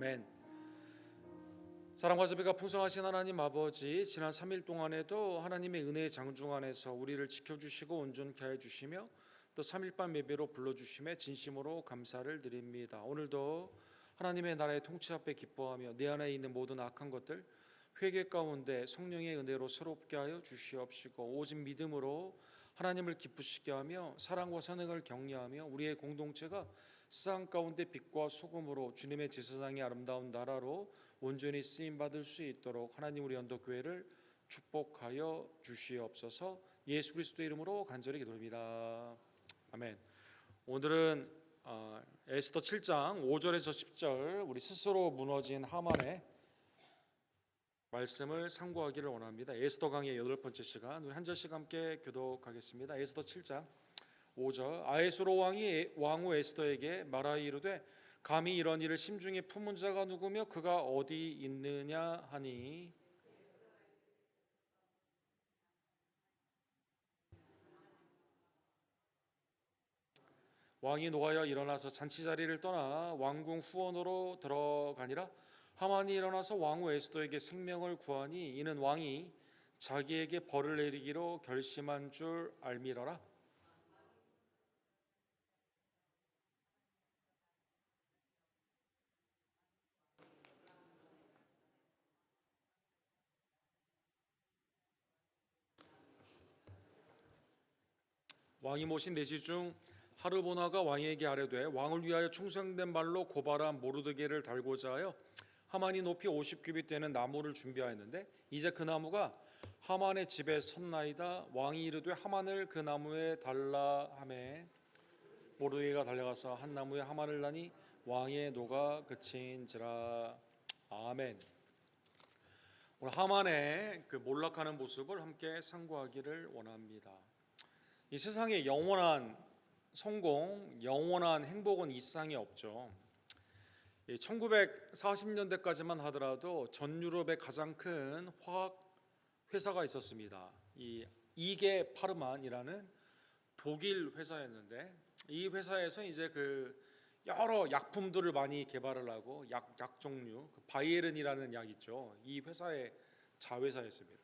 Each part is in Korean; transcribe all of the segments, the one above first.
아멘. 사랑과 자비가 풍성하신 하나님 아버지, 지난 3일 동안에도 하나님의 은혜의 장중 안에서 우리를 지켜주시고 온전케 해주시며 또 3일반 예배로 불러주심에 진심으로 감사를 드립니다. 오늘도 하나님의 나라의 통치 앞에 기뻐하며 내 안에 있는 모든 악한 것들 회개 가운데 성령의 은혜로 새롭게 하여 주시옵시고, 오직 믿음으로 하나님을 기쁘시게 하며 사랑과 선행을 격려하며 우리의 공동체가 세상 가운데 빛과 소금으로 주님의 제사장의 아름다운 나라로 온전히 쓰임받을 수 있도록 하나님 우리 언덕교회를 축복하여 주시옵소서. 예수 그리스도의 이름으로 간절히 기도합니다. 아멘. 오늘은 에스더 7장 5절에서 10절 우리 스스로 무너진 하만의 말씀을 상고하기를 원합니다. 에스더 강의 8번째 시간, 우리 한 절씩 함께 교독하겠습니다. 에스더 7장 5절. 아에수로 왕후 에스더에게 말하여 이르되 감히 이런 일을 심중에 품은 자가 누구며 그가 어디 있느냐 하니, 왕이 노하여 일어나서 잔치자리를 떠나 왕궁 후원으로 들어가니라. 하만이 일어나서 왕후 에스더에게 생명을 구하니 이는 왕이 자기에게 벌을 내리기로 결심한 줄 알미러라. 왕이 모신 내시 중 하르보나가 왕에게 아뢰되 왕을 위하여 충성된 말로 고발한 모르드게를 달고자 하여 하만이 높이 50규빗 되는 나무를 준비하였는데 이제 그 나무가 하만의 집에 섰나이다. 왕이 이르되 하만을 그 나무에 달라 하매 모르드게가 달려가서 한 나무에 하만을 나니 왕의 노가 그친지라. 아멘. 오늘 하만의 그 몰락하는 모습을 함께 상고하기를 원합니다. 이 세상에 영원한 성공, 영원한 행복은 이 세상에 없죠. 1940년대까지만 하더라도 전 유럽의 가장 큰 화학 회사가 있었습니다. 이 이게 파르만이라는 독일 회사였는데, 이 회사에서 이제 그 여러 약품들을 많이 개발을 하고 약 종류, 그 바이에른이라는 약 있죠. 이 회사의 자회사였습니다.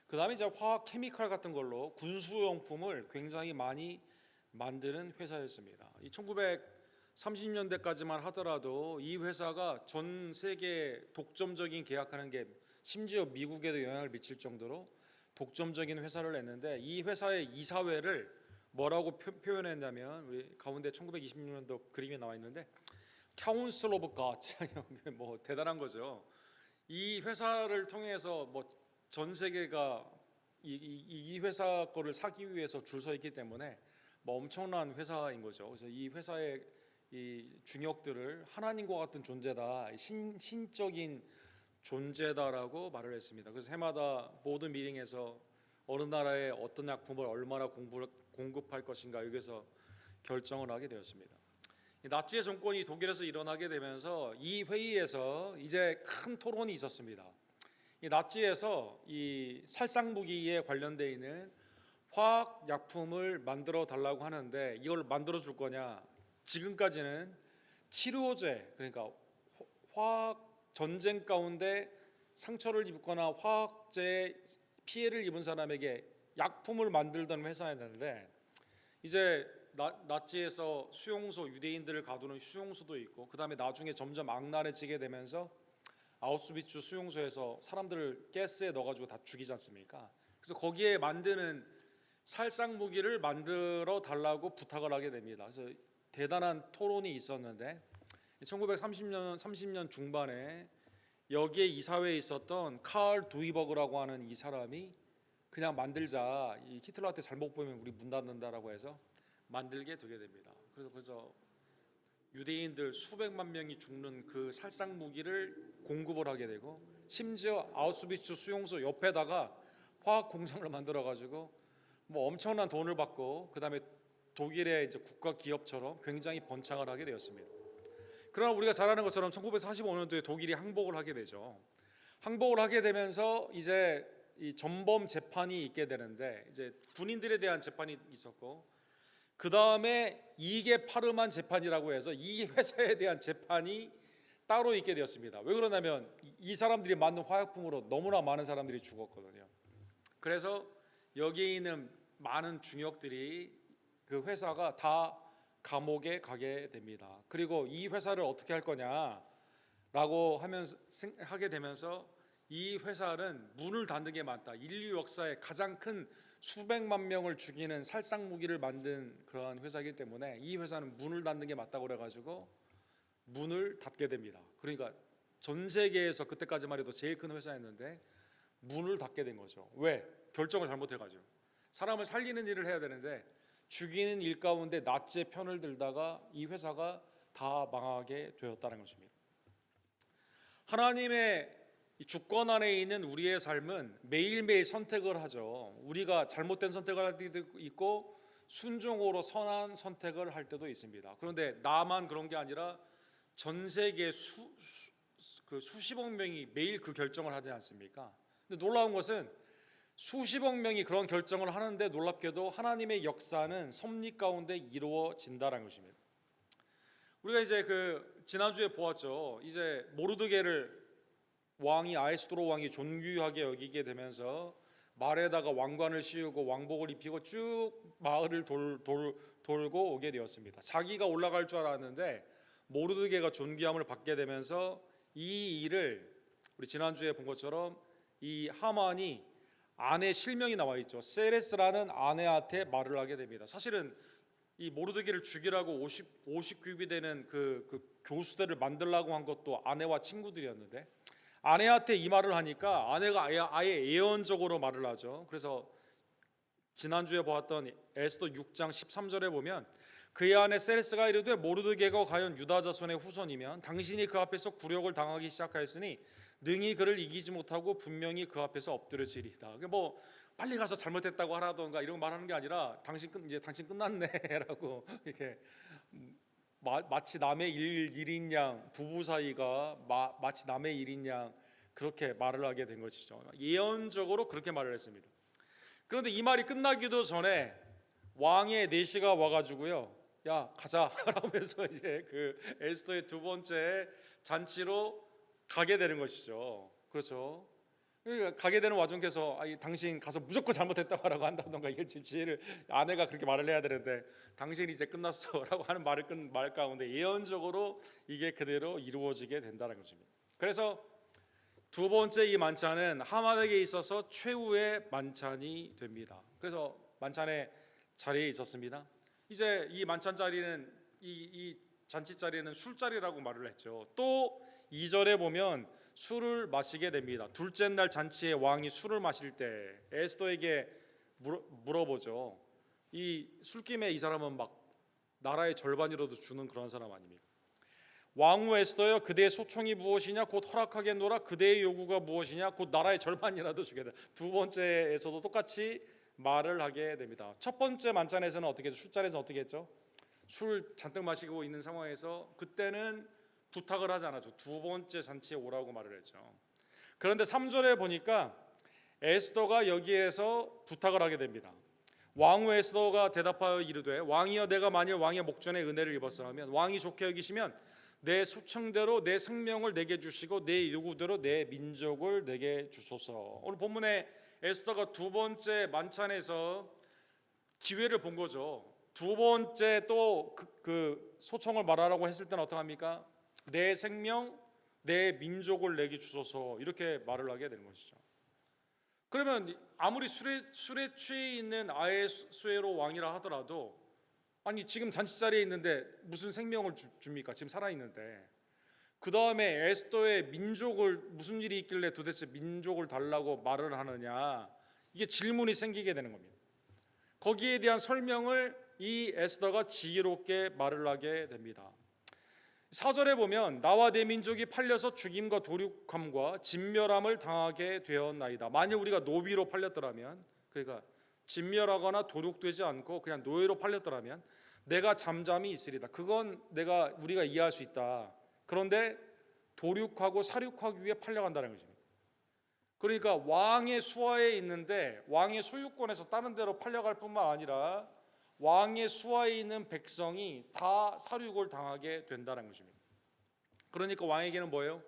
그 다음에 이제 화학 케미칼 같은 걸로 군수용품을 굉장히 많이 만드는 회사였습니다. 이 1930년대까지만 하더라도 이 회사가 전 세계 독점적인 계약하는 게 심지어 미국에도 영향을 미칠 정도로 독점적인 회사를 냈는데, 이 회사의 이사회를 뭐라고 표현했냐면, 우리 가운데 1926년도 그림이 나와 있는데 Council of Gods, 뭐 대단한 거죠. 이 회사를 통해서 뭐 전 세계가 이 회사 거를 사기 위해서 줄 서 있기 때문에 뭐 엄청난 회사인 거죠. 그래서 이 회사의 이 중역들을 하나님과 같은 존재다, 신적인 존재다라고 말을 했습니다. 그래서 해마다 모든 미팅에서 어느 나라에 어떤 약품을 얼마나 공급할 것인가 여기서 결정을 하게 되었습니다. 나치의 정권이 독일에서 일어나게 되면서 이 회의에서 이제 큰 토론이 있었습니다. 이 나치에서 이 살상 무기에 관련되어 있는 화학 약품을 만들어 달라고 하는데, 이걸 만들어 줄 거냐? 지금까지는 치료제, 그러니까 화학 전쟁 가운데 상처를 입거나 화학제 피해를 입은 사람에게 약품을 만들던 회사였는데, 이제 나치에서 수용소, 유대인들을 가두는 수용소도 있고, 그 다음에 나중에 점점 악랄해지게 되면서 아우슈비츠 수용소에서 사람들을 가스에 넣어가지고 다 죽이지 않습니까? 그래서 거기에 만드는 살상 무기를 만들어 달라고 부탁을 하게 됩니다. 그래서 대단한 토론이 있었는데 1930년 중반에 여기에 이사회에 있었던 칼 두이버그라고 하는 이 사람이 그냥 만들자, 이 히틀러한테 잘못 보면 우리 문 닫는다라고 해서 만들게 되게 됩니다. 그래서 유대인들 수백만 명이 죽는 그 살상 무기를 공급을 하게 되고, 심지어 아우슈비츠 수용소 옆에다가 화학 공장을 만들어 가지고 뭐 엄청난 돈을 받고, 그 다음에 독일의 이제 국가 기업처럼 굉장히 번창을 하게 되었습니다. 그러나 우리가 잘 아는 것처럼 1945년도에 독일이 항복을 하게 되죠. 항복을 하게 되면서 이제 이 전범 재판이 있게 되는데, 이제 군인들에 대한 재판이 있었고, 그 다음에 이게 파르만 재판이라고 해서 이 회사에 대한 재판이 따로 있게 되었습니다. 왜 그러냐면 이 사람들이 만든 화약품으로 너무나 많은 사람들이 죽었거든요. 그래서 여기에 있는 많은 중역들이 그 회사가 다 감옥에 가게 됩니다. 그리고 이 회사를 어떻게 할 거냐라고 하면서 하게 되면서 이 회사는 문을 닫는 게 많다. 인류 역사의 가장 큰 수백만 명을 죽이는 살상 무기를 만든 그러한 회사이기 때문에 이 회사는 문을 닫는 게 맞다고 그래가지고 문을 닫게 됩니다. 그러니까 전 세계에서 그때까지만 해도 제일 큰 회사였는데 문을 닫게 된 거죠. 왜? 결정을 잘못해가지고 사람을 살리는 일을 해야 되는데 죽이는 일 가운데 낫지의 편을 들다가 이 회사가 다 망하게 되었다는 것입니다. 하나님의 주권 안에 있는 우리의 삶은 매일매일 선택을 하죠. 우리가 잘못된 선택을 할 때도 있고 순종으로 선한 선택을 할 때도 있습니다. 그런데 나만 그런 게 아니라 전 세계 수십억 명이 매일 그 결정을 하지 않습니까? 근데 놀라운 것은 수십억 명이 그런 결정을 하는데 놀랍게도 하나님의 역사는 섭리 가운데 이루어진다는 것입니다. 우리가 이제 지난주에 보았죠. 이제 모르드게를 왕이 아에스도로 왕이 존귀하게 여기게 되면서 말에다가 왕관을 씌우고 왕복을 입히고 쭉 마을을 돌고 오게 되었습니다. 자기가 올라갈 줄 알았는데 모르드게가 존귀함을 받게 되면서 이 일을 우리 지난주에 본 것처럼 이 하만이 아내 실명이 나와 있죠. 세레스라는 아내한테 말을 하게 됩니다. 사실은 이 모르드게를 죽이라고 50규비 되는 그 교수대를 만들라고 한 것도 아내와 친구들이었는데 아내한테 이 말을 하니까 아내가 아예 예언적으로 말을 하죠. 그래서 지난주에 보았던 에스더 6장 13절에 보면 그의 아내 세레스가 이르되 모르드게가 과연 유다 자손의 후손이면 당신이 그 앞에서 굴욕을 당하기 시작하였으니 능히 그를 이기지 못하고 분명히 그 앞에서 엎드려지리이다. 뭐 빨리 가서 잘못했다고 하라던가 이런 말하는 게 아니라 당신 끝났네라고 이렇게 마치 남의 일인 양 부부 사이가 마치 남의 일인 양 그렇게 말을 하게 된 것이죠. 예언적으로 그렇게 말을 했습니다. 그런데 이 말이 끝나기도 전에 왕의 내시가 와가지고요, 야 가자 라면서 이제 에스더의 두 번째 잔치로 가게 되는 것이죠. 그렇죠. 그러니까 가게 되는 와중에서 당신 가서 무조건 잘못했다고 한다던가 이게 지혜를 아내가 그렇게 말을 해야 되는데 당신이 이제 끝났어라고 하는 말 가운데 예언적으로 이게 그대로 이루어지게 된다는 것입니다. 그래서 두 번째 이 만찬은 하만에게 있어서 최후의 만찬이 됩니다. 그래서 만찬의 자리에 있었습니다. 이제 이 만찬 자리는 이 잔치 자리는 술자리라고 말을 했죠. 또 2절에 보면 술을 마시게 됩니다. 둘째 날 잔치에 왕이 술을 마실 때 에스더에게 물어보죠. 이 술김에 이 사람은 막 나라의 절반이라도 주는 그런 사람 아닙니까? 왕후 에스더여 그대의 소총이 무엇이냐 곧 허락하겠노라 그대의 요구가 무엇이냐 곧 나라의 절반이라도 주겠다. 두 번째에서도 똑같이 말을 하게 됩니다. 첫 번째 만찬에서는 어떻게 했죠? 술자리에서는 어떻게 했죠? 술 잔뜩 마시고 있는 상황에서 그때는 부탁을 하지 않았죠. 두 번째 잔치에 오라고 말을 했죠. 그런데 3절에 보니까 에스더가 여기에서 부탁을 하게 됩니다. 왕후 에스더가 대답하여 이르되 왕이여 내가 만일 왕의 목전에 은혜를 입었사오면 왕이 좋게 여기시면 내 소청대로 내 생명을 내게 주시고 내 요구대로 내 민족을 내게 주소서. 오늘 본문에 에스더가 두 번째 만찬에서 기회를 본 거죠. 두 번째 또 그 소청을 말하라고 했을 때는 어떡합니까? 내 생명, 내 민족을 내게 주소서 이렇게 말을 하게 되는 것이죠. 그러면 아무리 술에 취해 있는 아하수에로 왕이라 하더라도 아니 지금 잔치 자리에 있는데 무슨 생명을 줍니까? 지금 살아 있는데. 그 다음에 에스더의 민족을 무슨 일이 있길래 도대체 민족을 달라고 말을 하느냐 이게 질문이 생기게 되는 겁니다. 거기에 대한 설명을 이 에스더가 지혜롭게 말을 하게 됩니다. 4절에 보면 나와 내 민족이 팔려서 죽임과 도륙함과 진멸함을 당하게 되었나이다. 만일 우리가 노비로 팔렸더라면 그러니까 진멸하거나 도륙되지 않고 그냥 노예로 팔렸더라면 내가 잠잠히 있으리다. 그건 우리가 이해할 수 있다. 그런데 도륙하고 사륙하기 위해 팔려간다는 것입니다. 그러니까 왕의 수하에 있는데 왕의 소유권에서 다른 데로 팔려갈 뿐만 아니라 왕의 수하에 있는 백성이 다 사륙을 당하게 된다는 것입니다. 그러니까 왕에게는 뭐예요?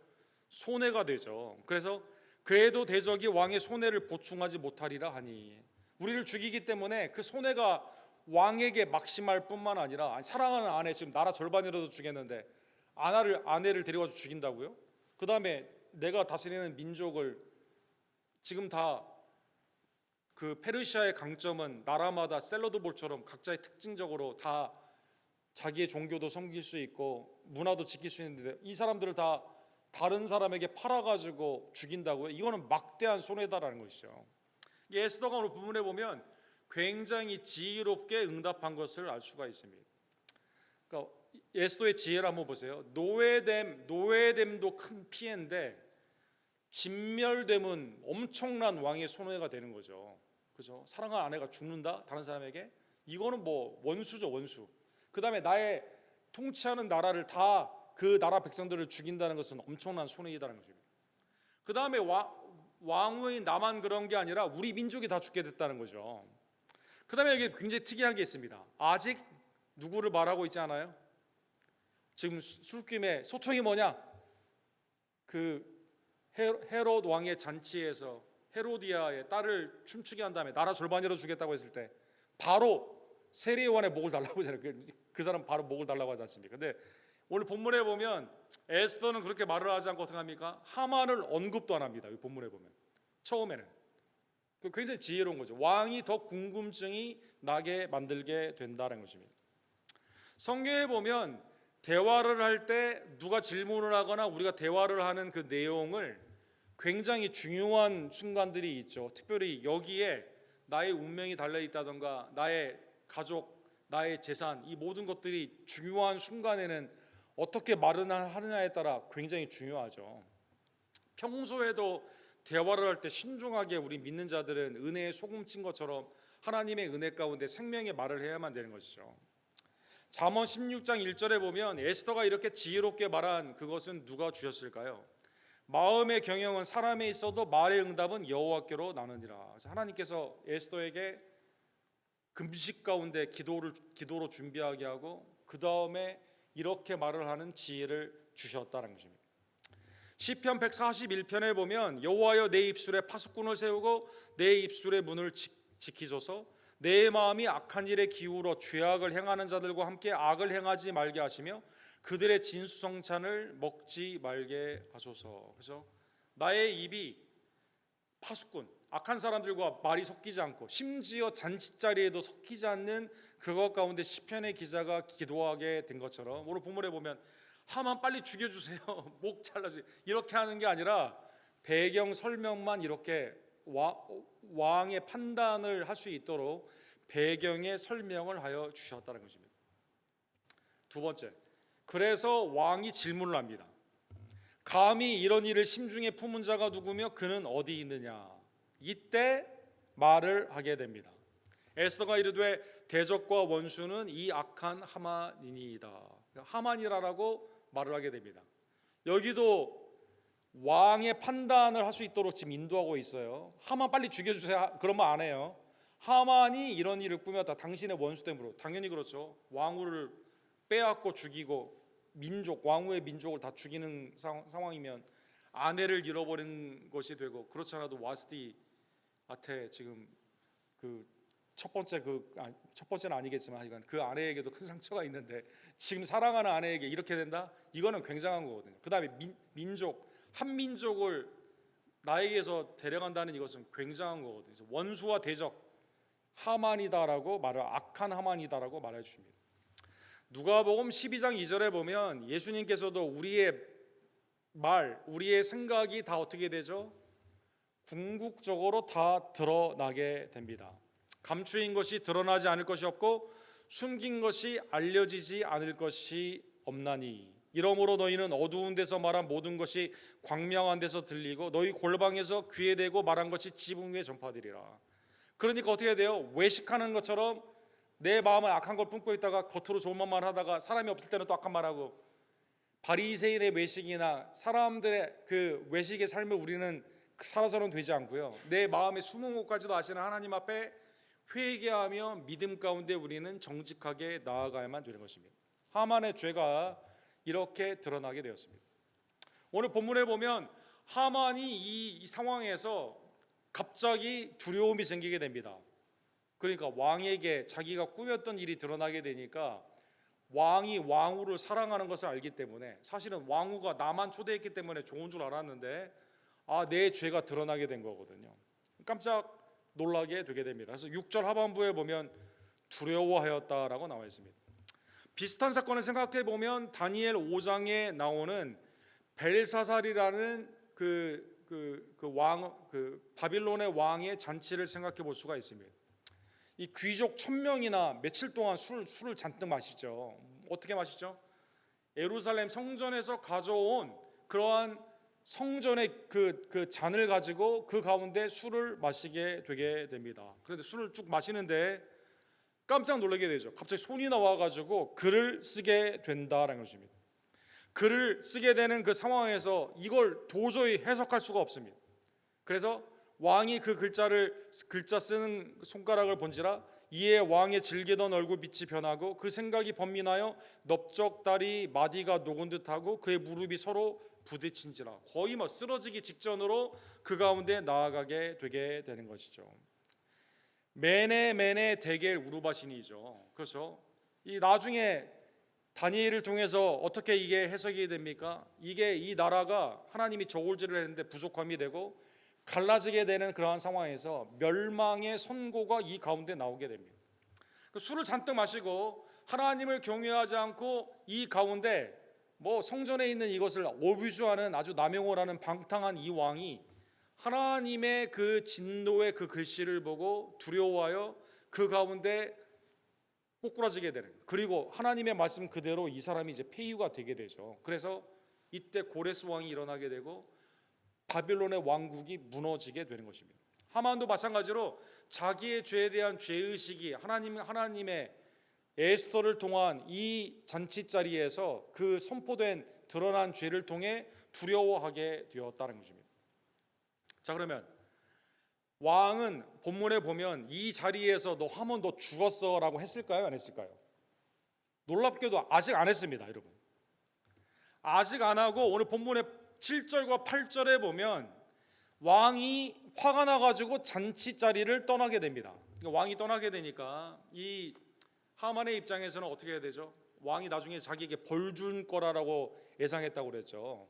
손해가 되죠. 그래서 그래도 대적이 왕의 손해를 보충하지 못하리라 하니, 우리를 죽이기 때문에 그 손해가 왕에게 막심할 뿐만 아니라, 사랑하는 아내, 지금 나라 절반이라도 죽였는데 아내를 데려가서 죽인다고요? 그 다음에 내가 다스리는 민족을, 지금 다 그 페르시아의 강점은 나라마다 샐러드볼처럼 각자의 특징적으로 다 자기의 종교도 섬길 수 있고 문화도 지킬 수 있는데, 이 사람들을 다 다른 사람에게 팔아가지고 죽인다고요? 이거는 막대한 손해다라는 것이죠. 에스더가 오늘 본문에 보면 굉장히 지혜롭게 응답한 것을 알 수가 있습니다. 그러니까 에스더의 지혜를 한번 보세요. 노예됨도 큰 피해인데 진멸됨은 엄청난 왕의 손해가 되는 거죠. 그죠? 사랑하는 아내가 죽는다, 다른 사람에게. 이거는 뭐 원수죠, 원수. 그 다음에 나의 통치하는 나라를 다, 그 나라 백성들을 죽인다는 것은 엄청난 손해이다는 것입니다. 그 다음에 왕의 나만 그런 게 아니라 우리 민족이 다 죽게 됐다는 거죠. 그 다음에 여기 굉장히 특이한 게 있습니다. 아직 누구를 말하고 있지 않아요? 지금 술김에 소총이 뭐냐? 그 헤롯 왕의 잔치에서 헤로디아의 딸을 춤추게 한 다음에 나라 절반이라도 주겠다고 했을 때 바로 세례요한의 목을 달라고 하잖아요. 그 사람 바로 목을 달라고 하지 않습니까? 근데 오늘 본문에 보면 에스더는 그렇게 말을 하지 않고 어떻게 합니까? 하만을 언급도 안 합니다. 이 본문에 보면 처음에는 굉장히 지혜로운 거죠. 왕이 더 궁금증이 나게 만들게 된다는 것입니다. 성경에 보면 대화를 할 때 누가 질문을 하거나 우리가 대화를 하는 그 내용을 굉장히 중요한 순간들이 있죠. 특별히 여기에 나의 운명이 달려있다던가 나의 가족, 나의 재산, 이 모든 것들이 중요한 순간에는 어떻게 말을 하느냐에 따라 굉장히 중요하죠. 평소에도 대화를 할 때 신중하게 우리 믿는 자들은 은혜에 소금 친 것처럼 하나님의 은혜 가운데 생명의 말을 해야만 되는 것이죠. 잠언 16장 1절에 보면 에스더가 이렇게 지혜롭게 말한 그것은 누가 주셨을까요? 마음의 경영은 사람에 있어도 말의 응답은 여호와께로 나느니라. 하나님께서 에스더에게 금식 가운데 기도로 준비하게 하고 그 다음에 이렇게 말을 하는 지혜를 주셨다는 것입니다. 시편 141편에 보면 여호와여 내 입술에 파수꾼을 세우고 내 입술의 문을 지키소서. 내 마음이 악한 일에 기울어 죄악을 행하는 자들과 함께 악을 행하지 말게 하시며 그들의 진수성찬을 먹지 말게 하소서. 그래서 나의 입이 파수꾼, 악한 사람들과 말이 섞이지 않고 심지어 잔치자리에도 섞이지 않는 그것 가운데 시편의 기자가 기도하게 된 것처럼 오늘 본문에 보면 하만 빨리 죽여주세요, 목 잘라주세요 이렇게 하는 게 아니라 배경 설명만 이렇게 왕의 판단을 할 수 있도록 배경의 설명을 하여 주셨다는 것입니다. 두 번째, 그래서 왕이 질문을 합니다. 감히 이런 일을 심중에 품은 자가 누구며 그는 어디 있느냐? 이때 말을 하게 됩니다. 에스더가 이르되 대적과 원수는 이 악한 하만이니이다. 하만이라고 말을 하게 됩니다. 여기도 왕의 판단을 할 수 있도록 지금 인도하고 있어요. 하만 빨리 죽여주세요. 그러면 안 해요. 하만이 이런 일을 꾸몄다. 당신의 원수 때문에. 당연히 그렇죠. 왕후를 빼앗고 죽이고 왕후의 민족을 다 죽이는 상황이면 아내를 잃어버린 것이 되고, 그렇지 않아도 와스디한테 지금 첫 번째는 아니겠지만 하여간 그 아내에게도 큰 상처가 있는데 지금 사랑하는 아내에게 이렇게 된다? 이거는 굉장한 거거든요. 그 다음에 한 민족을 나에게서 데려간다는 이것은 굉장한 거거든요. 그래서 원수와 대적 하만이다라고 악한 하만이다라고 말해 주십니다. 누가복음 12장 2절에 보면 예수님께서도 우리의 생각이 다 어떻게 되죠? 궁극적으로 다 드러나게 됩니다. 감추인 것이 드러나지 않을 것이 없고 숨긴 것이 알려지지 않을 것이 없나니 이러므로 너희는 어두운 데서 말한 모든 것이 광명한 데서 들리고 너희 골방에서 귀에 대고 말한 것이 지붕 위에 전파되리라. 그러니까 어떻게 돼요? 외식하는 것처럼 내 마음은 악한 걸 품고 있다가 겉으로 좋은 말만 하다가 사람이 없을 때는 또 악한 말하고, 바리새인의 외식이나 사람들의 그 외식의 삶을 우리는 살아서는 되지 않고요. 내 마음의 숨은 곳까지도 아시는 하나님 앞에 회개하며 믿음 가운데 우리는 정직하게 나아가야만 되는 것입니다. 하만의 죄가 이렇게 드러나게 되었습니다. 오늘 본문에 보면 하만이 이 상황에서 갑자기 두려움이 생기게 됩니다. 그러니까 왕에게 자기가 꾸몄던 일이 드러나게 되니까 왕이 왕후를 사랑하는 것을 알기 때문에, 사실은 왕후가 나만 초대했기 때문에 좋은 줄 알았는데 내 죄가 드러나게 된 거거든요. 깜짝 놀라게 되게 됩니다. 그래서 6절 하반부에 보면 두려워하였다라고 나와 있습니다. 비슷한 사건을 생각해 보면 다니엘 5장에 나오는 벨사살이라는 바빌론의 왕의 잔치를 생각해 볼 수가 있습니다. 이 귀족 1000명이나 며칠 동안 술을 잔뜩 마시죠. 어떻게 마시죠? 예루살렘 성전에서 가져온 그러한 성전의 그 잔을 가지고 그 가운데 술을 마시게 되게 됩니다. 그런데 술을 쭉 마시는데 깜짝 놀라게 되죠. 갑자기 손이 나와가지고 글을 쓰게 된다라는 것입니다. 글을 쓰게 되는 그 상황에서 이걸 도저히 해석할 수가 없습니다. 그래서 왕이 그 글자 쓰는 손가락을 본지라 이에 왕의 질기던 얼굴 빛이 변하고 그 생각이 번민하여 넓적다리 마디가 녹은 듯하고 그의 무릎이 서로 부딪힌지라, 거의 쓰러지기 직전으로 그 가운데 나아가게 되게 되는 것이죠. 메네 데겔 우르바신이죠. 그렇죠. 이 나중에 다니엘을 통해서 어떻게 이게 해석이 됩니까? 이게 이 나라가 하나님이 저울질을 했는데 부족함이 되고 갈라지게 되는 그러한 상황에서 멸망의 선고가 이 가운데 나오게 됩니다. 술을 잔뜩 마시고 하나님을 경외하지 않고 이 가운데 성전에 있는 이것을 어뷰즈하는, 아주 남용을 하는 방탕한 이 왕이 하나님의 그 진노의 그 글씨를 보고 두려워하여 그 가운데 꼬꾸라지게 되는, 그리고 하나님의 말씀 그대로 이 사람이 이제 폐유가 되게 되죠. 그래서 이때 고레스 왕이 일어나게 되고 바빌론의 왕국이 무너지게 되는 것입니다. 하만도 마찬가지로 자기의 죄에 대한 죄의식이 하나님의 에스더를 통한 이 잔치 자리에서 그 선포된 드러난 죄를 통해 두려워하게 되었다는 것입니다. 자, 그러면 왕은 본문에 보면 이 자리에서 너 하면 너 죽었어 라고 했을까요? 안 했을까요? 놀랍게도 아직 안 했습니다. 여러분, 아직 안 하고 오늘 본문의 7절과 8절에 보면 왕이 화가 나가지고 잔치 자리를 떠나게 됩니다. 왕이 떠나게 되니까 이 하만의 입장에서는 어떻게 해야 되죠? 왕이 나중에 자기에게 벌 준 거라고 예상했다고 그랬죠.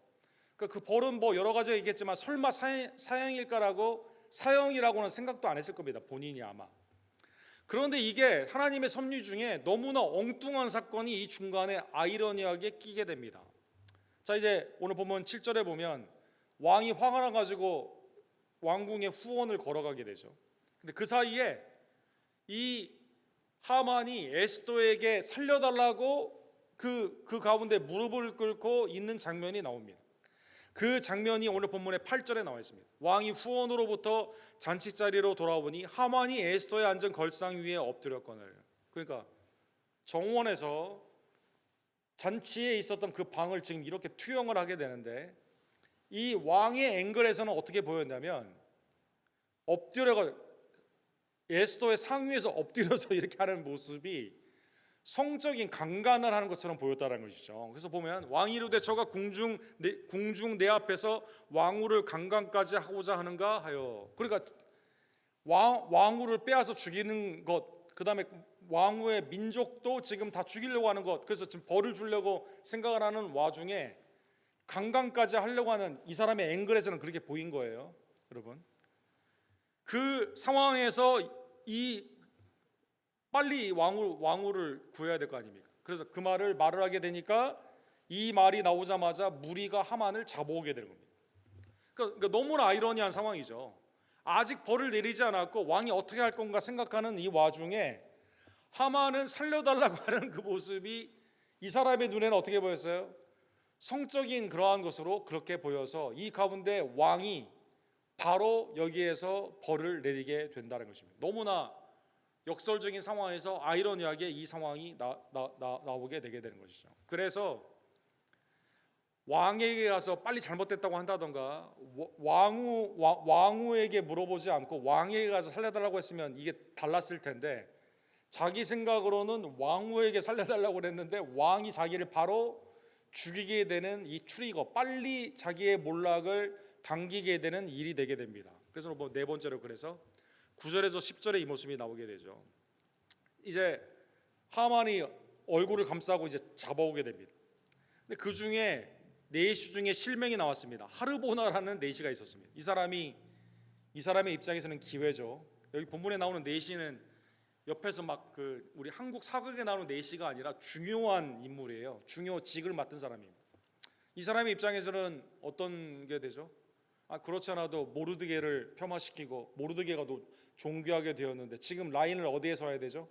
그 벌은 여러 가지가 있겠지만 설마 사형이라고는 생각도 안 했을 겁니다. 본인이 아마. 그런데 이게 하나님의 섭리 중에 너무나 엉뚱한 사건이 이 중간에 아이러니하게 끼게 됩니다. 자, 이제 오늘 보면 7절에 보면 왕이 화가 나가지고 왕궁에 후원을 걸어가게 되죠. 근데 그 사이에 이 하만이 에스더에게 살려달라고 그 가운데 무릎을 꿇고 있는 장면이 나옵니다. 그 장면이 오늘 본문의 8절에 나와 있습니다. 왕이 후원으로부터 잔치자리로 돌아오니 하만이 에스더에 앉은 걸상 위에 엎드렸거늘. 그러니까 정원에서 잔치에 있었던 그 방을 지금 이렇게 투영을 하게 되는데, 이 왕의 앵글에서는 어떻게 보였냐면 엎드려가 에스더의 상위에서 엎드려서 이렇게 하는 모습이 성적인 강간을 하는 것처럼 보였다는 것이죠. 그래서 보면 왕이 이르되 저가 궁중 내 앞에서 왕후를 강간까지 하고자 하는가 하여, 그러니까 왕후를 빼앗아 죽이는 것, 그 다음에 왕후의 민족도 지금 다 죽이려고 하는 것, 그래서 지금 벌을 주려고 생각을 하는 와중에 강간까지 하려고 하는 이 사람의 앵글에서는 그렇게 보인 거예요. 여러분, 그 상황에서 빨리 왕후를 구해야 될 거 아닙니까? 그래서 그 말을 하게 되니까 이 말이 나오자마자 무리가 하만을 잡아오게 되는 겁니다. 그러니까 너무나 아이러니한 상황이죠. 아직 벌을 내리지 않았고 왕이 어떻게 할 건가 생각하는 이 와중에 하만은 살려달라고 하는 그 모습이 이 사람의 눈에는 어떻게 보였어요? 성적인 그러한 것으로 그렇게 보여서 이 가운데 왕이 바로 여기에서 벌을 내리게 된다는 것입니다. 너무나 역설적인 상황에서 아이러니하게 이 상황이 나오게 되게 되는 것이죠. 그래서 왕에게 가서 빨리 잘못됐다고 한다던가 왕후에게 물어보지 않고 왕에게 가서 살려달라고 했으면 이게 달랐을 텐데, 자기 생각으로는 왕후에게 살려달라고 그랬는데 왕이 자기를 바로 죽이게 되는 이 트리거, 빨리 자기의 몰락을 당기게 되는 일이 되게 됩니다. 그래서 뭐 네 번째로 그래서 9절에서 10절에 이 모습이 나오게 되죠. 이제 하만이 얼굴을 감싸고 이제 잡아오게 됩니다. 근데 그 중에 내시 중에 실명이 나왔습니다. 하르보나라는 내시가 있었습니다. 이 사람의 입장에서는 기회죠. 여기 본문에 나오는 내시는 옆에서 막 그 우리 한국 사극에 나오는 내시가 아니라 중요한 인물이에요. 중요직을 맡은 사람입니다. 이 사람의 입장에서는 어떤 게 되죠? 그렇지 않아도 모르드게를 폄하시키고 모르드게가 존귀하게 되었는데 지금 라인을 어디에 서야 되죠?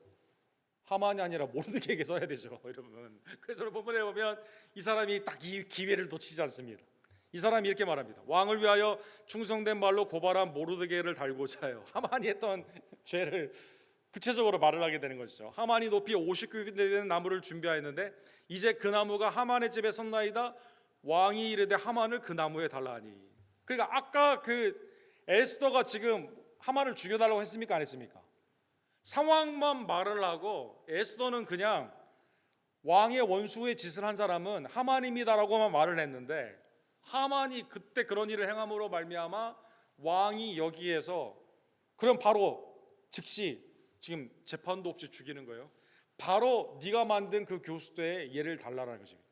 하만이 아니라 모르드게에게 서야 되죠, 여러분. 그래서 본문에 보면 이 사람이 딱 이 기회를 놓치지 않습니다. 이 사람이 이렇게 말합니다. 왕을 위하여 충성된 말로 고발한 모르드게를 달고자 하여. 하만이 했던 죄를 구체적으로 말을 하게 되는 것이죠. 하만이 높이 50규빗 되는 나무를 준비하였는데 이제 그 나무가 하만의 집에 섰나이다. 왕이 이르되 하만을 그 나무에 달라 하니. 그러니까 아까 그 에스더가 지금 하만을 죽여달라고 했습니까, 안 했습니까? 상황만 말을 하고 에스더는 그냥 왕의 원수의 짓을 한 사람은 하만입니다라고만 말을 했는데, 하만이 그때 그런 일을 행함으로 말미암아 왕이 여기에서 그럼 바로 즉시 지금 재판도 없이 죽이는 거예요. 바로 네가 만든 그 교수대에 얘를 달라라는 것입니다.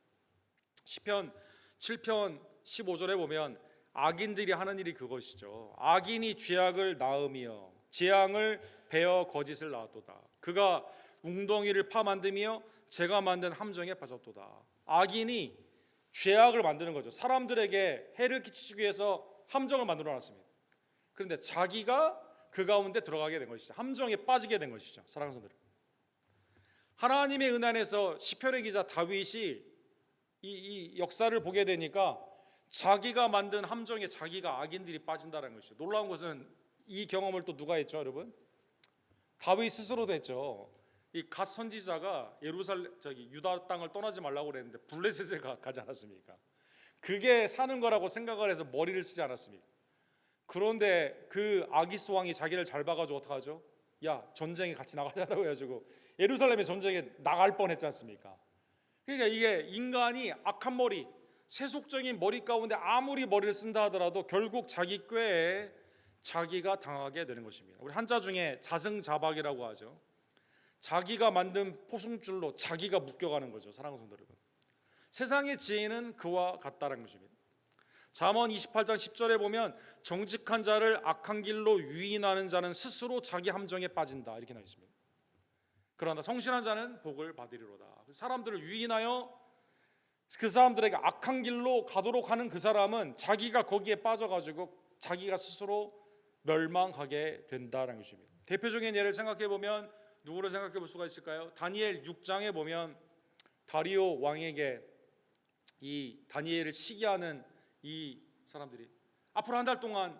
시편 7편 15절에 보면 악인들이 하는 일이 그것이죠. 악인이 죄악을 낳으며 재앙을 베어 거짓을 낳았도다. 그가 웅덩이를 파 만들며 제가 만든 함정에 빠졌도다. 악인이 죄악을 만드는 거죠. 사람들에게 해를 끼치기 위해서 함정을 만들어 놨습니다. 그런데 자기가 그 가운데 들어가게 된 것이죠. 함정에 빠지게 된 것이죠. 사랑하는 성도들, 하나님의 은혜 안에서 시편의 기자 다윗이 이 역사를 보게 되니까 자기가 만든 함정에 자기가 악인들이 빠진다는 것이죠. 놀라운 것은 이 경험을 또 누가 했죠, 여러분? 다윗 스스로도 했죠. 이 갓 선지자가 유다 땅을 떠나지 말라고 그랬는데 블레셋에 가지 않았습니까? 그게 사는 거라고 생각을 해서 머리를 쓰지 않았습니까? 그런데 그 아기스 왕이 자기를 잘 봐가지고 어떡하죠? 야, 전쟁에 같이 나가자라고 해가지고 예루살렘의 전쟁에 나갈 뻔했지 않습니까? 그러니까 이게 인간이 악한 머리, 세속적인 머리 가운데 아무리 머리를 쓴다 하더라도 결국 자기 꾀에 자기가 당하게 되는 것입니다. 우리 한자 중에 자승자박이라고 하죠. 자기가 만든 포승줄로 자기가 묶여가는 거죠. 사랑하는 성도 여러분, 세상의 지혜는 그와 같다는 것입니다. 잠언 28장 10절에 보면 정직한 자를 악한 길로 유인하는 자는 스스로 자기 함정에 빠진다, 이렇게 나와 있습니다. 그러나 성실한 자는 복을 받으리로다. 사람들을 유인하여 그 사람들에게 악한 길로 가도록 하는 그 사람은 자기가 거기에 빠져가지고 자기가 스스로 멸망하게 된다는 것입니다. 대표적인 예를 생각해 보면 누구를 생각해 볼 수가 있을까요? 다니엘 6장에 보면 다리오 왕에게 이 다니엘을 시기하는 이 사람들이 앞으로 한 달 동안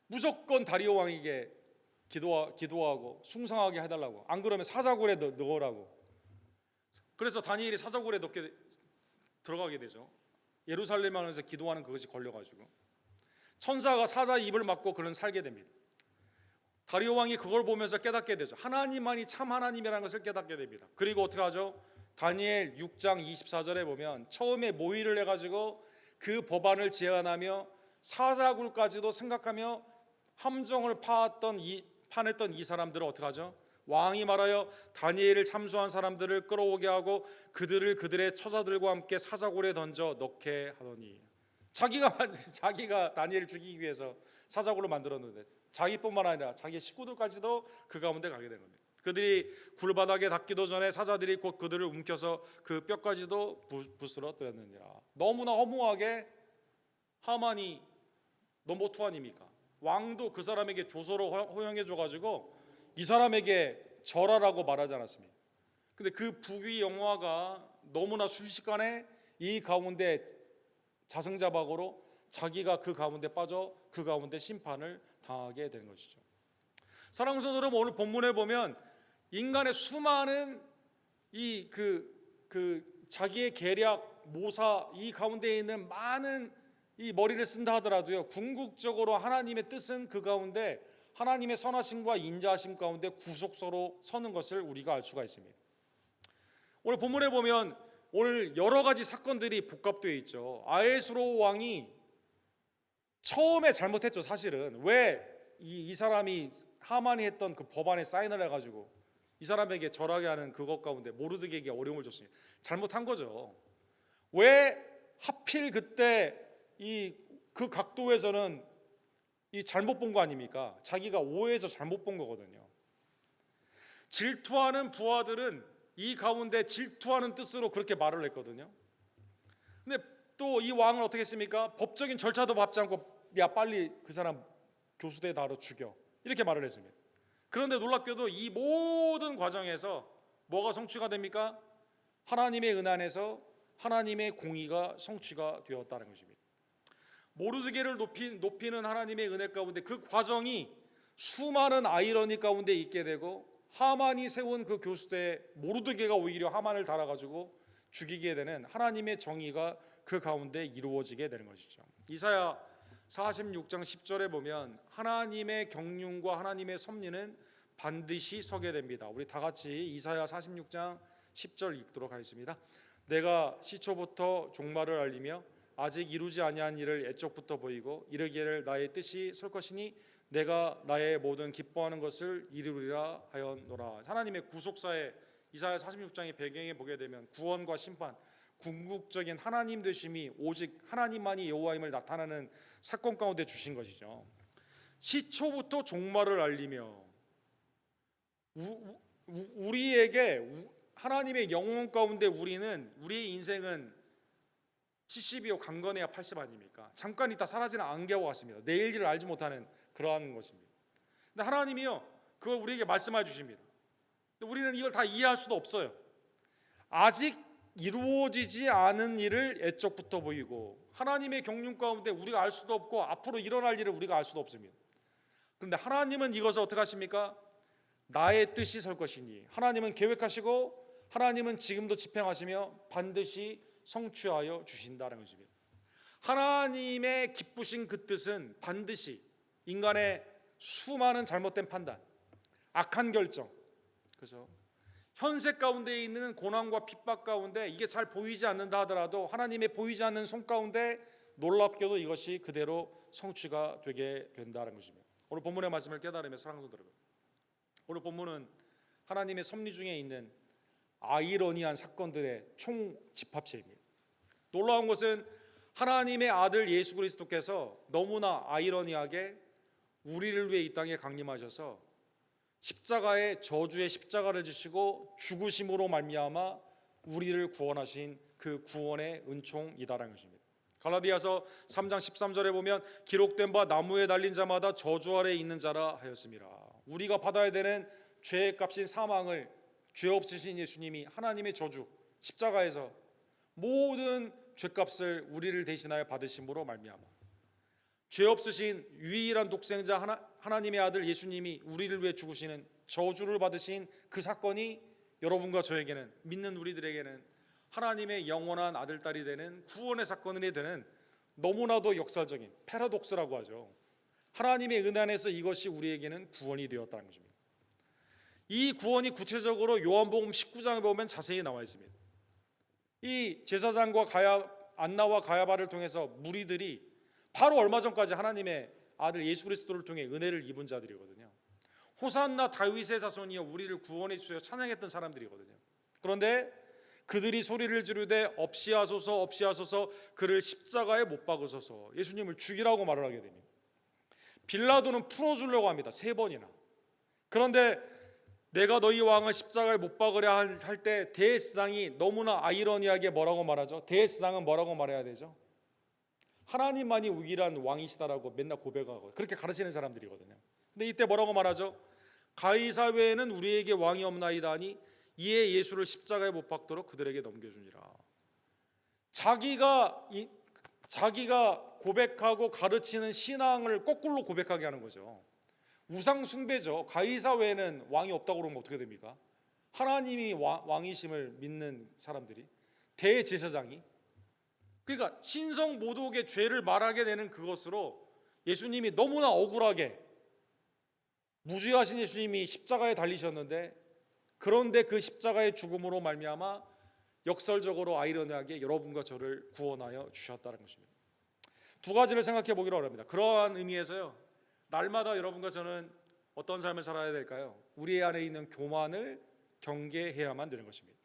무조건 다리오 왕에게 기도하고 숭상하게 해달라고, 안 그러면 사자굴에 넣으라고. 그래서 다니엘이 사자굴에 들어가게 되죠. 예루살렘 안에서 기도하는 그것이 걸려가지고 천사가 사자 입을 막고 그는 살게 됩니다. 다리오 왕이 그걸 보면서 깨닫게 되죠. 하나님만이 참 하나님이라는 것을 깨닫게 됩니다. 그리고 어떻게 하죠? 다니엘 6장 24절에 보면 처음에 모의를 해가지고 그 법안을 제안하며 사자굴까지도 생각하며 함정을 파냈던 이 사람들을 어떻게 하죠? 왕이 말하여 다니엘을 참수한 사람들을 끌어오게 하고 그들을 그들의 처자들과 함께 사자굴에 던져 넣게 하더니, 자기가 다니엘을 죽이기 위해서 사자굴로 만들었는데 자기뿐만 아니라 자기 식구들까지도 그 가운데 가게 된 겁니다. 그들이 굴바닥에 닿기도 전에 사자들이 곧 그들을 움켜서 그 뼈까지도 부스러뜨렸느니라. 너무나 허무하게 하만이 넘버 투 아닙니까? 왕도 그 사람에게 조서로 허용해 줘가지고 이 사람에게 절하라고 말하지 않았습니까? 근데 그 부귀 영화가 너무나 순식간에 이 가운데 자승자박으로 자기가 그 가운데 빠져 그 가운데 심판을 당하게 되는 것이죠. 사랑하는 성도 여러분, 오늘 본문에 보면 인간의 수많은 자기의 계략, 모사, 이 가운데 있는 많은 이 머리를 쓴다 하더라도요, 궁극적으로 하나님의 뜻은 그 가운데 하나님의 선하심과 인자하심 가운데 구속서로 서는 것을 우리가 알 수가 있습니다. 오늘 본문에 보면 오늘 여러 가지 사건들이 복합되어 있죠. 아하수로 왕이 처음에 잘못했죠. 사실은 왜 이 사람이 하만이 했던 그 법안에 사인을 해가지고 이 사람에게 절하게 하는 그것 가운데 모르드게에게 어려움을 줬습니다. 잘못한 거죠. 왜 하필 그때 그 각도에서는 이 잘못 본 거 아닙니까? 자기가 오해해서 잘못 본 거거든요. 질투하는 부하들은 이 가운데 질투하는 뜻으로 그렇게 말을 했거든요. 근데 또 이 왕은 어떻게 했습니까? 법적인 절차도 밟지 않고 야 빨리 그 사람 교수대에 달아 죽여 이렇게 말을 했습니다. 그런데 놀랍게도 이 모든 과정에서 뭐가 성취가 됩니까? 하나님의 은혜 안에서 하나님의 공의가 성취가 되었다는 것입니다. 모르드게를 높이는 하나님의 은혜 가운데 그 과정이 수많은 아이러니 가운데 있게 되고 하만이 세운 그 교수대에 모르드게가 오히려 하만을 달아가지고 죽이게 되는 하나님의 정의가 그 가운데 이루어지게 되는 것이죠. 이사야 46장 10절에 보면 하나님의 경륜과 하나님의 섭리는 반드시 서게 됩니다. 우리 다 같이 이사야 46장 10절 읽도록 하겠습니다. 내가 시초부터 종말을 알리며 아직 이루지 아니한 일을 애적부터 보이고 이르기를 나의 뜻이 설 것이니 내가 나의 모든 기뻐하는 것을 이루리라 하였노라. 하나님의 구속사에 이사야 46장의 배경에 보게 되면 구원과 심판, 궁극적인 하나님 되심이 오직 하나님만이 여호와임을 나타나는 사건 가운데 주신 것이죠. 시초부터 종말을 알리며 우리에게 하나님의 영혼 가운데 우리의 인생은 70이요 강건해야 80 아닙니까? 잠깐 있다 사라지는 안개와 같습니다. 내일 일을 알지 못하는 그러한 것입니다. 근데 하나님이요 그걸 우리에게 말씀해 주십니다. 근데 우리는 이걸 다 이해할 수도 없어요. 아직 이루어지지 않은 일을 애적부터 보이고 하나님의 경륜 가운데 우리가 알 수도 없고 앞으로 일어날 일을 우리가 알 수도 없습니다. 그런데 하나님은 이것을 어떻게 하십니까? 나의 뜻이 설 것이니 하나님은 계획하시고 하나님은 지금도 집행하시며 반드시 성취하여 주신다는 것입니다. 하나님의 기쁘신 그 뜻은 반드시 인간의 수많은 잘못된 판단, 악한 결정, 그래서 현세 가운데 있는 고난과 핍박 가운데 이게 잘 보이지 않는다 하더라도 하나님의 보이지 않는 손 가운데 놀랍게도 이것이 그대로 성취가 되게 된다는 것입니다. 오늘 본문의 말씀을 깨달으며 사랑하는 여러분, 오늘 본문은 하나님의 섭리 중에 있는 아이러니한 사건들의 총 집합체입니다. 놀라운 것은 하나님의 아들 예수 그리스도께서 너무나 아이러니하게 우리를 위해 이 땅에 강림하셔서 십자가의 저주의 십자가를 지시고 죽으심으로 말미암아 우리를 구원하신 그 구원의 은총이다라는 것입니다. 갈라디아서 3장 13절에 보면 기록된 바 나무에 달린 자마다 저주 아래 있는 자라 하였습니다. 우리가 받아야 되는 죄의 값인 사망을 죄 없으신 예수님이 하나님의 저주 십자가에서 모든 죄값을 우리를 대신하여 받으심으로 말미암아 죄 없으신 유일한 독생자 하나님의 아들 예수님이 우리를 위해 죽으시는 저주를 받으신 그 사건이 여러분과 저에게는 믿는 우리들에게는 하나님의 영원한 아들 딸이 되는 구원의 사건이 되는 너무나도 역사적인 패러독스라고 하죠. 하나님의 은혜 안에서 이것이 우리에게는 구원이 되었다는 것입니다. 이 구원이 구체적으로 요한복음 19장에 보면 자세히 나와 있습니다. 이 제사장과 안나와 가야바를 통해서 무리들이 바로 얼마 전까지 하나님의 아들 예수 그리스도를 통해 은혜를 입은 자들이거든요. 호산나 다윗의 자손이여 우리를 구원해 주셔 찬양했던 사람들이거든요. 그런데 그들이 소리를 지르되 없이하소서 없이하소서 그를 십자가에 못 박으소서 예수님을 죽이라고 말을 하게 됩니다. 빌라도는 풀어주려고 합니다. 3번이나. 그런데 내가 너희 왕을 십자가에 못 박으려 할 때 대제사장이 너무나 아이러니하게 뭐라고 말하죠? 대제사장은 뭐라고 말해야 되죠? 하나님만이 유일한 왕이시다라고 맨날 고백하고 그렇게 가르치는 사람들이거든요. 근데 이때 뭐라고 말하죠? 가이사 외에는 우리에게 왕이 없나이다 하니 이에 예수를 십자가에 못 박도록 그들에게 넘겨주니라. 자기가 고백하고 가르치는 신앙을 거꾸로 고백하게 하는 거죠. 우상 숭배죠. 가이사 외에는 왕이 없다고 그러면 어떻게 됩니까? 하나님이 왕이심을 믿는 사람들이 대제사장이 그러니까 신성 모독의 죄를 말하게 되는 그것으로 예수님이 너무나 억울하게 무죄하신 예수님이 십자가에 달리셨는데 그런데 그 십자가의 죽음으로 말미암아 역설적으로 아이러니하게 여러분과 저를 구원하여 주셨다는 것입니다. 두 가지를 생각해 보기로 합니다. 그러한 의미에서요, 날마다 여러분과 저는 어떤 삶을 살아야 될까요? 우리 안에 있는 교만을 경계해야만 되는 것입니다.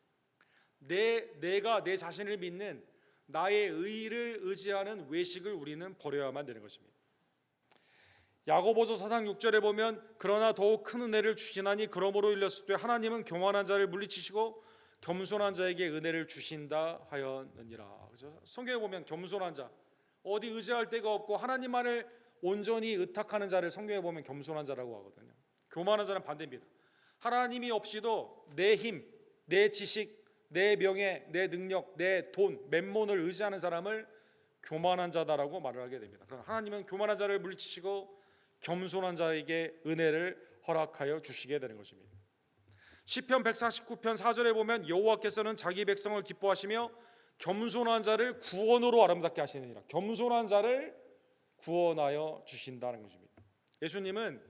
내가 내 자신을 믿는 나의 의를 의지하는 외식을 우리는 버려야만 되는 것입니다. 야고보서 4장 6절에 보면 그러나 더욱 큰 은혜를 주시나니 그러므로 일렀을 때 하나님은 교만한 자를 물리치시고 겸손한 자에게 은혜를 주신다 하였느니라. 그죠? 성경에 보면 겸손한 자, 어디 의지할 데가 없고 하나님만을 온전히 의탁하는 자를 성경에 보면 겸손한 자라고 하거든요. 교만한 자는 반대입니다. 하나님이 없이도 내 힘, 내 지식, 내 명예, 내 능력, 내 돈, 맨몬을 의지하는 사람을 교만한 자다라고 말을 하게 됩니다. 그러나 하나님은 교만한 자를 물리치시고 겸손한 자에게 은혜를 허락하여 주시게 되는 것입니다. 시편 149편 4절에 보면 여호와께서는 자기 백성을 기뻐하시며 겸손한 자를 구원으로 아름답게 하시느니라. 겸손한 자를 구원하여 주신다는 것입니다. 예수님은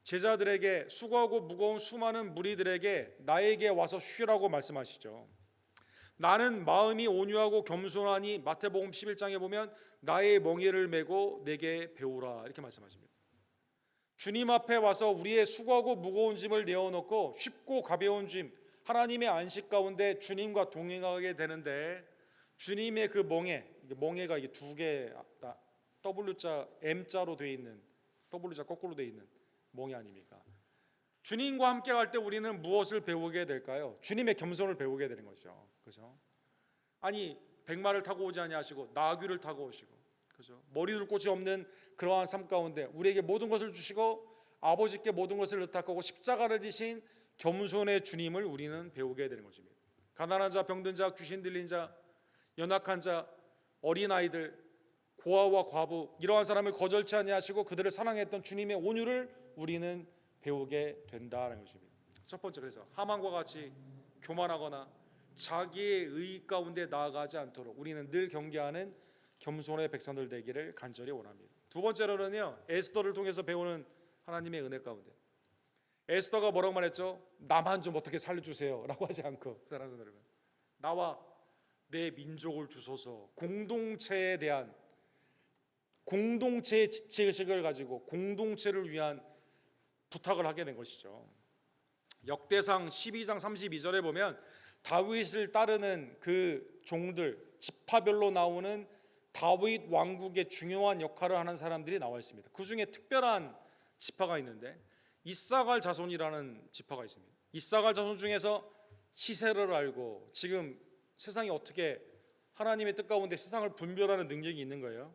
제자들에게 수고하고 무거운 수많은 무리들에게 나에게 와서 쉬라고 말씀하시죠. 나는 마음이 온유하고 겸손하니 마태복음 11장에 보면 나의 멍에를 메고 내게 배우라 이렇게 말씀하십니다. 주님 앞에 와서 우리의 수고하고 무거운 짐을 내어놓고 쉽고 가벼운 짐, 하나님의 안식 가운데 주님과 동행하게 되는데 주님의 그 멍에가 이게 두 개 W자 M자로 되어 있는 W자 거꾸로 되어 있는 멍에 아닙니까? 주님과 함께 갈 때 우리는 무엇을 배우게 될까요? 주님의 겸손을 배우게 되는 거죠. 그죠? 아니 백마를 타고 오지 아니하시고 나귀를 타고 오시고, 그죠? 머리둘 곳이 없는 그러한 삶 가운데 우리에게 모든 것을 주시고 아버지께 모든 것을 의탁하고 십자가를 지신 겸손의 주님을 우리는 배우게 되는 것입니다. 가난한 자, 병든 자, 귀신 들린 자, 연약한 자, 어린아이들, 고아와 과부 이러한 사람을 거절치 아니하시고 그들을 사랑했던 주님의 온유를 우리는 배우게 된다는 것입니다. 첫 번째, 그래서 하만과 같이 교만하거나 자기의 의 가운데 나아가지 않도록 우리는 늘 경계하는 겸손의 백성들 되기를 간절히 원합니다. 두 번째로는요, 에스더를 통해서 배우는 하나님의 은혜 가운데, 에스더가 뭐라고 말했죠? 나만 좀 어떻게 살려주세요 라고 하지 않고, 사랑하는 여러분, 나와 내 민족을 주소서, 공동체에 대한 공동체의 지체의식을 가지고 공동체를 위한 부탁을 하게 된 것이죠. 역대상 12장 32절에 보면 다윗을 따르는 그 종들, 지파별로 나오는 다윗 왕국의 중요한 역할을 하는 사람들이 나와 있습니다. 그 중에 특별한 지파가 있는데 이사갈 자손이라는 지파가 있습니다. 이사갈 자손 중에서 시세를 알고 지금 세상이 어떻게 하나님의 뜻 가운데 세상을 분별하는 능력이 있는 거예요.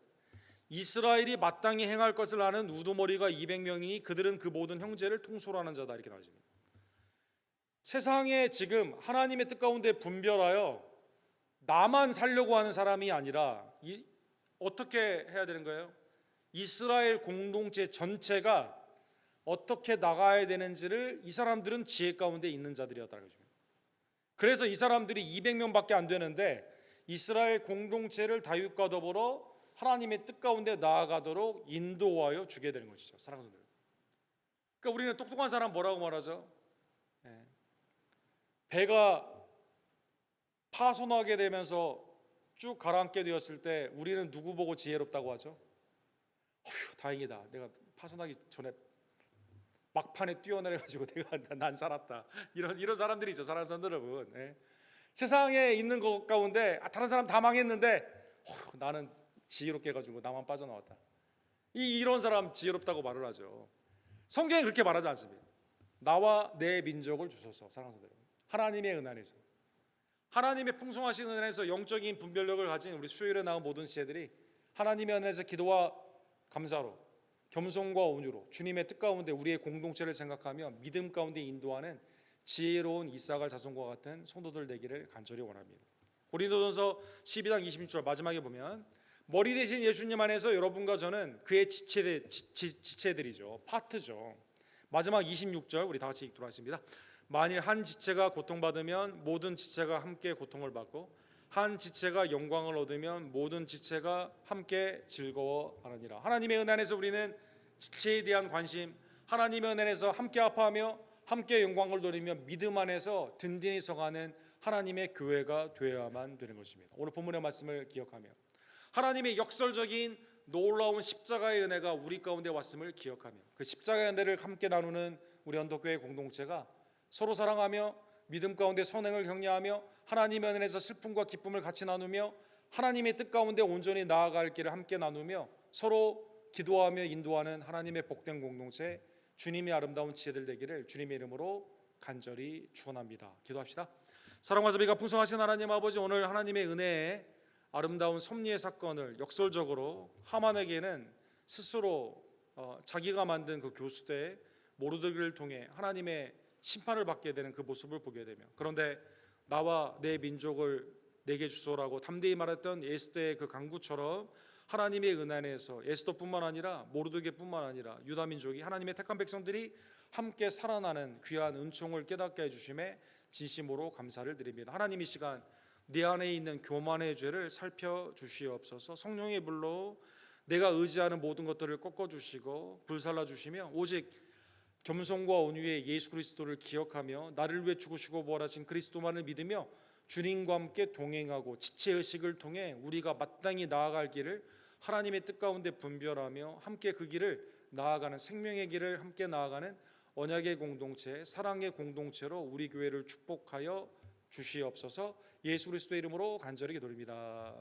이스라엘이 마땅히 행할 것을 아는 우두머리가 200명이니 그들은 그 모든 형제를 통솔하는 자다 이렇게 나와 있습니다. 세상에 지금 하나님의 뜻 가운데 분별하여 나만 살려고 하는 사람이 아니라 어떻게 해야 되는 거예요? 이스라엘 공동체 전체가 어떻게 나가야 되는지를 이 사람들은 지혜 가운데 있는 자들이었다는 거죠. 그래서 이 사람들이 200명밖에 안 되는데 이스라엘 공동체를 다윗과 더불어 하나님의 뜻 가운데 나아가도록 인도하여 주게 되는 것이죠. 사랑하는 성도들, 그러니까 우리는 똑똑한 사람 뭐라고 말하죠? 배가 파손하게 되면서 쭉 가라앉게 되었을 때 우리는 누구 보고 지혜롭다고 하죠? 어휴, 다행이다. 내가 파손하기 전에 막판에 뛰어내려가지고 난 살았다. 이런 사람들이 있죠. 사랑하는 성도 여러분. 세상에 있는 것 가운데 다른 사람 다 망했는데 나는 지혜롭게 해가지고 나만 빠져나왔다. 이런 사람 지혜롭다고 말을 하죠. 성경이 그렇게 말하지 않습니다. 나와 내 민족을 주소서. 사랑하는 성도 여러분, 하나님의 은혜 안에서, 하나님의 풍성하신 은혜 안에서 영적인 분별력을 가진 우리 수요일에 나온 모든 지혜들이 하나님의 은혜 안에서 기도와 감사로, 겸손과 온유로 주님의 뜻 가운데 우리의 공동체를 생각하며 믿음 가운데 인도하는 지혜로운 이사갈 자손과 같은 성도들 되기를 간절히 원합니다. 고린도전서 12장 26절 마지막에 보면 머리 대신 예수님 안에서 여러분과 저는 그의 지체들이죠. 파트죠. 마지막 26절 우리 다 같이 읽도록 하겠습니다. 만일 한 지체가 고통받으면 모든 지체가 함께 고통을 받고 한 지체가 영광을 얻으면 모든 지체가 함께 즐거워하느니라. 하나님의 은혜 안에서 우리는 지체에 대한 관심, 하나님의 은혜 안에서 함께 아파하며 함께 영광을 누리며 믿음 안에서 든든히 서가는 하나님의 교회가 되어야만 되는 것입니다. 오늘 본문의 말씀을 기억하며 하나님의 역설적인 놀라운 십자가의 은혜가 우리 가운데 왔음을 기억하며 그 십자가의 은혜를 함께 나누는 우리 언덕교회 공동체가 서로 사랑하며 믿음 가운데 선행을 격려하며 하나님의 은혜에서 슬픔과 기쁨을 같이 나누며 하나님의 뜻 가운데 온전히 나아갈 길을 함께 나누며 서로 기도하며 인도하는 하나님의 복된 공동체, 주님의 아름다운 지혜들 되기를 주님의 이름으로 간절히 축원합니다. 기도합시다. 사랑과 자비가 풍성하신 하나님 아버지, 오늘 하나님의 은혜에 아름다운 섭리의 사건을 역설적으로 하만에게는 스스로 자기가 만든 그 교수대 모르드기를 통해 하나님의 심판을 받게 되는 그 모습을 보게 되며, 그런데 나와 내 민족을 내게 주소라고 담대히 말했던 에스더의 그 간구처럼 하나님의 은혜 안에서 에스더뿐만 아니라 모르드게뿐만 아니라 유다 민족이 하나님의 택한 백성들이 함께 살아나는 귀한 은총을 깨닫게 해주심에 진심으로 감사를 드립니다. 하나님, 이 시간 내 안에 있는 교만의 죄를 살펴주시옵소서. 성령의 불로 내가 의지하는 모든 것들을 꺾어주시고 불살라주시며 오직 겸손과 온유의 예수 그리스도를 기억하며 나를 위해 죽으시고 부활하신 그리스도만을 믿으며 주님과 함께 동행하고 지체의식을 통해 우리가 마땅히 나아갈 길을 하나님의 뜻 가운데 분별하며 함께 그 길을 나아가는 생명의 길을 함께 나아가는 언약의 공동체, 사랑의 공동체로 우리 교회를 축복하여 주시옵소서. 예수 그리스도의 이름으로 간절히 기도드립니다.